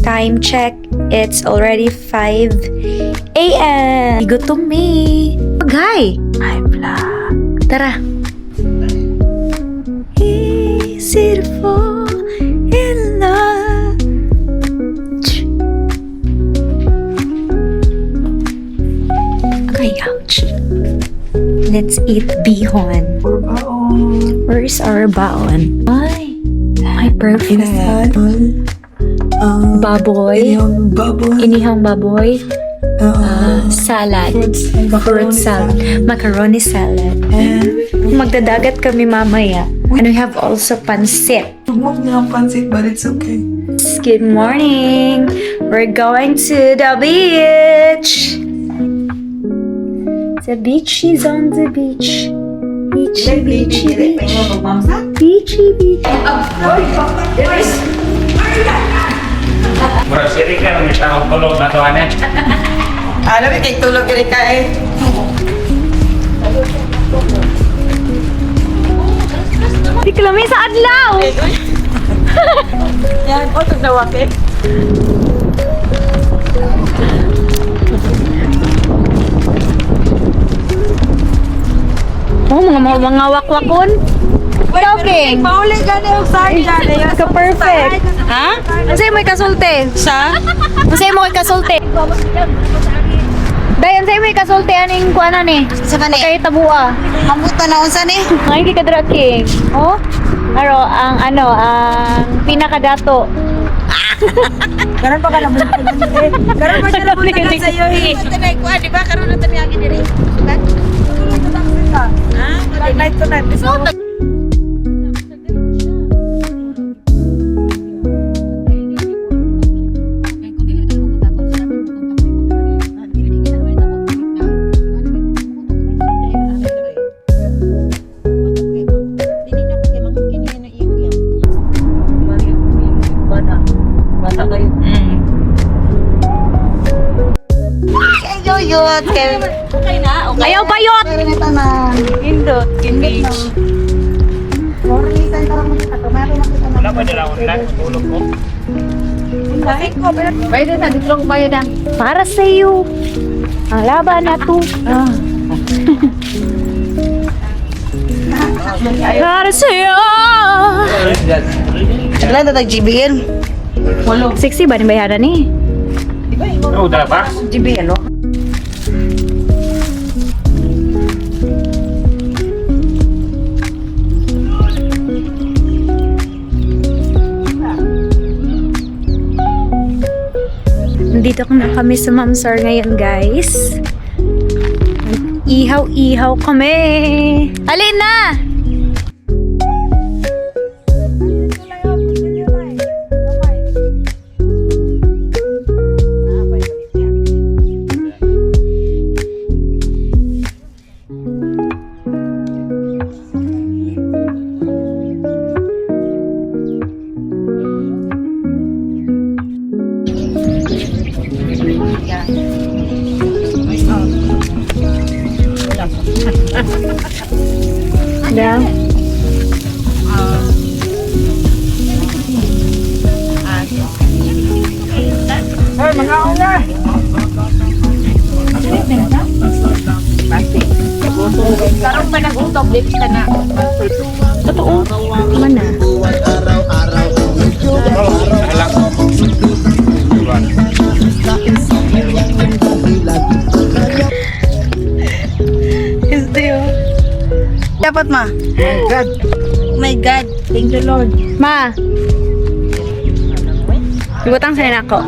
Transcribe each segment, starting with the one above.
Time check, it's already 5 a.m. Gutom me. Hi! Hi, vlog. Tara. Easy to fall in love. Okay, ouch. Let's eat bihon. Where's our baon? Ay, perfect. Baboy. Inihang baboy. Salad. Fruit salad. Macaroni salad. Magdadagat kami mamaya. And we have also pansit. Huwag na ang pansit, but it's okay. Good morning. We're going to the beach. The beach is on the beach. Beachy, beachy, beach. Beachy, beachy. Murag siri ka, may takong tulog na to, ane. Alam mo, kay tulog rin ka eh. Di ka lamay sa adlaw. Yan, o, tagdawak eh. Oh, mga wakwakon. Talking. Mauli ka na yung side dyan eh. Ka-perfect. Ha? Masaya mo ikasulti. Sa? Masaya mo ikasulti. Dayan, sa'yo mo ikasulti. Aning kuana ni? Sa ka ni? Kaya tabua. Mamuta na unsa ni? Ngayon ka draking. Oh? Aro, ang pinakadato. Karon pa ka na bulit eh. Karon pa siya na bulit sa iyo eh. Tanay ko, di ba? Karon na tanay agin diri. Tulog na lang sila. Ha? Night to night. Okay na? Okay. Ayaw bayot! Indot, engage. Wala pa nila online, tulog ko. Pwede na, dito lang bayad ang. Para sa iyo. Ang laban na to. Para sa iyo. Ilan na tag-GBN? 60 ba ni bayaran ni? Oo, dala pa? GBN, no? Nandito na kami sa Mamsar ngayon, guys. Ihaw-ihaw kami. Alin na! Yeah. Ay, mga una! Karong pa nag-utog, dito ka na. Totoo. Mana? Alang. Dapat ma. God. Oh my God. Thank you, Lord. Ma. Ibutang sa'yo na ako.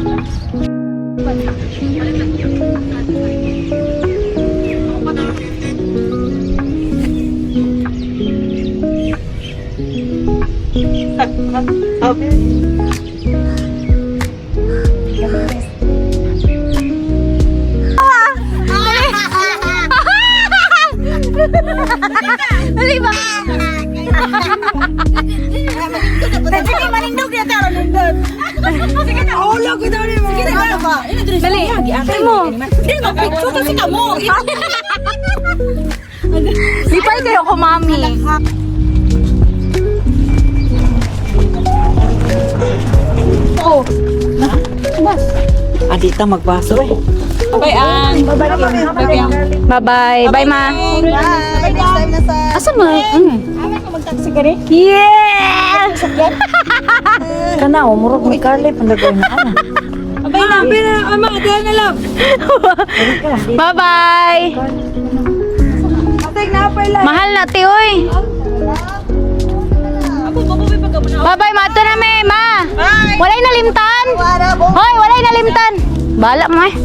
Dali ba? Sige, manindog na taro nindog. Sige na, ulo ko daw mo. Sige na ba? Dali. Dali mo. Hindi mo, picture kasi ka mo. Lipay kayo ko, mami. Oh. Adita magbaso eh. Bye, Ang. Bye-bye. Bye, ma. Bye. Next time na sa... Asa ma? Mag-taxi ka rin? Yeah! Kana, umurog may Carly. Pandagay na ana. Abay na, ama, diyan na lang. Bye-bye. Ating na pala. Mahal na, ti, oy. Bye-bye, mato na, me, ma. Bye. Walay nalimtan. Hoy, walay nalimtan. Bala mo, eh.